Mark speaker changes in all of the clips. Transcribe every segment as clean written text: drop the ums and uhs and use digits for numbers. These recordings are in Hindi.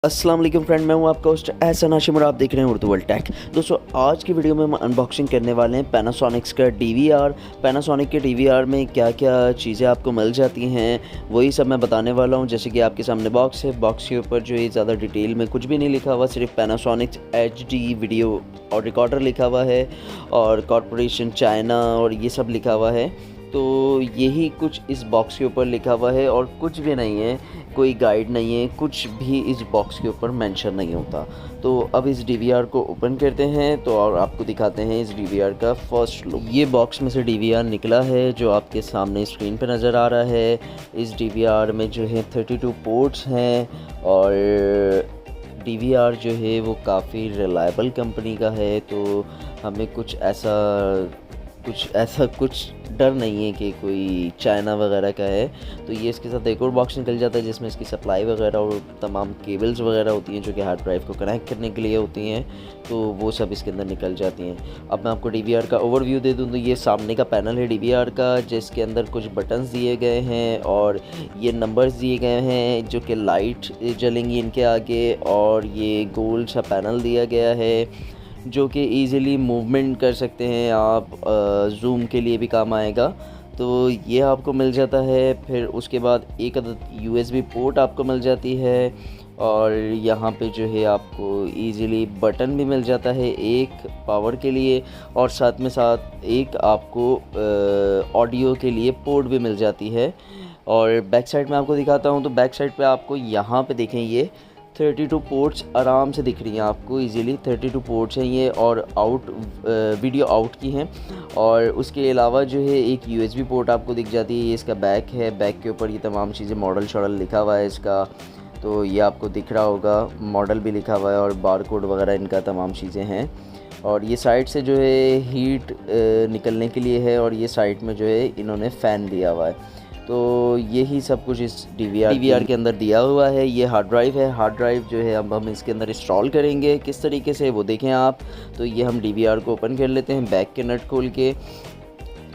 Speaker 1: अस्सलाम वालेकुम फ्रेंड, मैं हूं आपका होस्ट एहसन हाशिम और आप देख रहे हैं उर्दू वर्ल्ड टेक। दोस्तों, आज की वीडियो में हम अनबॉक्सिंग करने वाले हैं पैनासोनिक्स का डीवीआर। पैनासोनिक के डीवीआर में क्या क्या चीज़ें आपको मिल जाती हैं वही सब मैं बताने वाला हूं। जैसे कि आपके सामने बॉक्स है, बॉक्स के ऊपर जो है ज़्यादा डिटेल में कुछ भी नहीं लिखा हुआ, सिर्फ पैनासोनिक्स HD वीडियो और रिकॉर्डर लिखा हुआ है और कॉर्पोरेशन चाइना और ये सब लिखा हुआ है। तो यही कुछ इस बॉक्स के ऊपर लिखा हुआ है और कुछ भी नहीं है, कोई गाइड नहीं है, कुछ भी इस बॉक्स के ऊपर मेंशन नहीं होता। तो अब इस डीवीआर को ओपन करते हैं तो और आपको दिखाते हैं इस डीवीआर का फर्स्ट लुक। ये बॉक्स में से डीवीआर निकला है जो आपके सामने स्क्रीन पे नज़र आ रहा है। इस डीवीआर में जो है 32 पोर्ट्स हैं और डीवीआर जो है वो काफ़ी रिलायबल कंपनी का है, तो हमें कुछ डर नहीं है कि कोई चाइना वगैरह का है। तो ये इसके साथ एक और बॉक्स निकल जाता है जिसमें इसकी सप्लाई वगैरह और तमाम केबल्स वगैरह होती हैं जो कि हार्ड ड्राइव को कनेक्ट करने के लिए होती हैं, तो वो सब इसके अंदर निकल जाती हैं। अब मैं आपको डीवीआर का ओवरव्यू दे दूँ तो ये सामने का पैनल है डीवीआर का, जिसके अंदर कुछ बटन्स दिए गए हैं और ये नंबर्स दिए गए हैं जो कि लाइट जलेंगी इनके आगे, और ये गोल सा पैनल दिया गया है जो कि ईज़िली मूवमेंट कर सकते हैं आप, ज़ूम के लिए भी काम आएगा। तो ये आपको मिल जाता है। फिर उसके बाद एक अदद USB पोर्ट आपको मिल जाती है और यहाँ पे जो है आपको ईज़िली बटन भी मिल जाता है एक पावर के लिए, और साथ में साथ एक आपको ऑडियो के लिए पोर्ट भी मिल जाती है। और बैक साइड में आपको दिखाता हूँ तो बैक साइड पे आपको यहाँ पे देखें ये 32 पोर्ट्स आराम से दिख रही हैं आपको, इजीली 32 पोर्ट्स हैं ये, और वीडियो आउट की हैं। और उसके अलावा जो है एक USB पोर्ट आपको दिख जाती है, ये इसका बैक है। बैक के ऊपर ये तमाम चीज़ें मॉडल शॉडल लिखा हुआ है इसका, तो ये आपको दिख रहा होगा, मॉडल भी लिखा हुआ है और बार कोड वगैरह इनका तमाम चीज़ें हैं। और ये साइड से जो है हीट निकलने के लिए है, और ये साइड में जो है इन्होंने फ़ैन दिया हुआ है। तो यही सब कुछ इस डीवीआर के अंदर दिया हुआ है। ये हार्ड ड्राइव है, हार्ड ड्राइव जो है अब हम इसके अंदर इंस्टॉल करेंगे किस तरीके से वो देखें आप। तो ये हम डीवीआर को ओपन कर लेते हैं बैक के नट खोल के।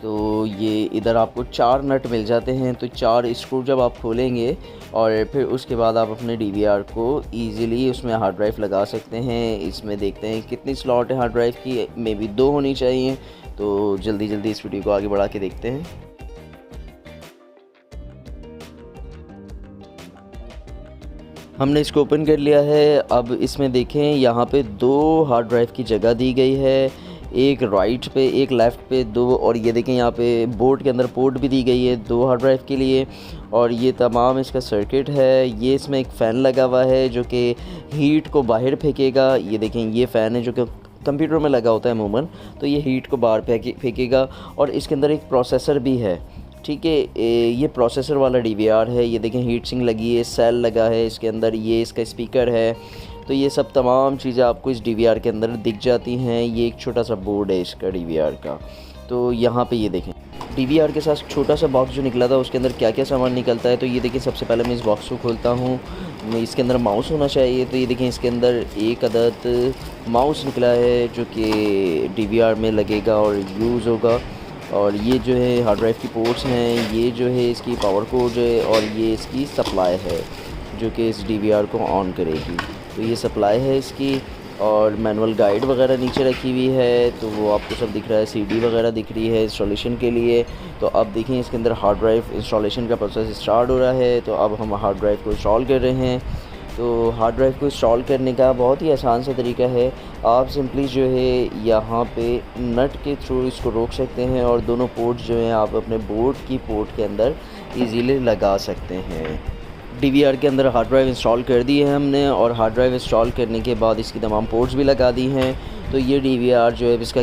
Speaker 1: तो ये इधर आपको 4 नट मिल जाते हैं, तो 4 स्क्रू जब आप खोलेंगे और फिर उसके बाद आप अपने डीवीआर को ईज़िली उसमें हार्ड ड्राइव लगा सकते हैं। इसमें देखते हैं कितनी स्लॉट है हार्ड ड्राइव की, मे बी 2 होनी चाहिए। तो जल्दी जल्दी इस वीडियो को आगे बढ़ा के देखते हैं। हमने इसको ओपन कर लिया है। अब इसमें देखें यहाँ पे 2 हार्ड ड्राइव की जगह दी गई है, एक राइट पे एक लेफ़्ट पे 2, और ये देखें यहाँ पे बोर्ड के अंदर पोर्ट भी दी गई है 2 हार्ड ड्राइव के लिए। और ये तमाम इसका सर्किट है। ये इसमें एक फ़ैन लगा हुआ है जो कि हीट को बाहर फेंकेगा। ये देखें ये फ़ैन है जो कि कंप्यूटर में लगा होता है अमूमन, तो ये हीट को बाहर फेंकेगा। और इसके अंदर एक प्रोसेसर भी है, ठीक है, ये प्रोसेसर वाला डीवीआर है। ये देखें हीट सिंक लगी है, सेल लगा है इसके अंदर, ये इसका स्पीकर है। तो ये सब तमाम चीज़ें आपको इस डीवीआर के अंदर दिख जाती हैं। ये एक छोटा सा बोर्ड है इसका डीवीआर का। तो यहाँ पे ये देखें डीवीआर के साथ छोटा सा बॉक्स जो निकला था उसके अंदर क्या क्या सामान निकलता है। तो ये देखें सबसे पहले मैं इस बॉक्स को खोलता हूँ, इसके अंदर माउस होना चाहिए। तो ये देखें इसके अंदर एक अदद माउस निकला है जो कि डीवीआर में लगेगा और यूज़ होगा। और ये जो है हार्ड ड्राइव की पोर्ट्स हैं, ये जो है इसकी पावर कोड है, और ये इसकी सप्लाई है जो कि इस डीवीआर को ऑन करेगी। तो ये सप्लाई है इसकी, और मैनुअल गाइड वगैरह नीचे रखी हुई है, तो वो आपको सब दिख रहा है। CD वगैरह दिख रही है इंस्टॉलेशन के लिए। तो अब देखें इसके अंदर हार्ड ड्राइव इंस्टॉलेशन का प्रोसेस स्टार्ट हो रहा है। तो अब हम हार्ड ड्राइव को इंस्टॉल कर रहे हैं। तो हार्ड ड्राइव को इंस्टॉल करने का बहुत ही आसान सा तरीका है। आप सिंपली जो है यहाँ पे नट के थ्रू इसको रोक सकते हैं और दोनों पोर्ट जो हैं आप अपने बोर्ड की पोर्ट के अंदर इजीली लगा सकते हैं। डीवीआर के अंदर हार्ड ड्राइव इंस्टॉल कर दी है हमने, और हार्ड ड्राइव इंस्टॉल करने के बाद इसकी तमाम पोर्ट्स भी लगा दी हैं। तो ये डीवीआर जो है इसका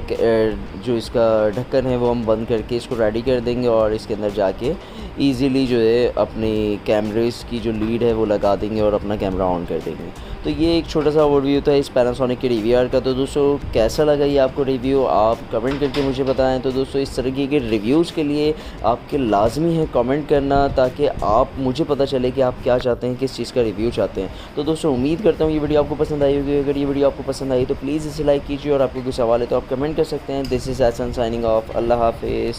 Speaker 1: जो इसका ढक्कन है वो हम बंद करके इसको रेडी कर देंगे, और इसके अंदर जाके इजीली जो है अपनी कैमरेस की जो लीड है वो लगा देंगे और अपना कैमरा ऑन कर देंगे। तो ये एक छोटा सा ओवरव्यू था इस पैनासोनिक के डीवीआर का। तो दोस्तों कैसा लगा ये आपको रिव्यू, आप कमेंट करके मुझे बताएं। तो दोस्तों इस तरीके के रिव्यूज़ के लिए आपके लाजमी है कमेंट करना, ताकि आप मुझे पता चले कि आप क्या चाहते हैं, किस चीज़ का रिव्यू चाहते हैं। तो दोस्तों उम्मीद करता हूँ ये वीडियो आपको पसंद आई होगी। अगर ये वीडियो आपको पसंद आई तो प्लीज़ इसे लाइक कीजिए, और आपको कोई सवाल है तो आप कमेंट कर सकते हैं। This is Ehsan signing off. अल्लाह हाफिज़।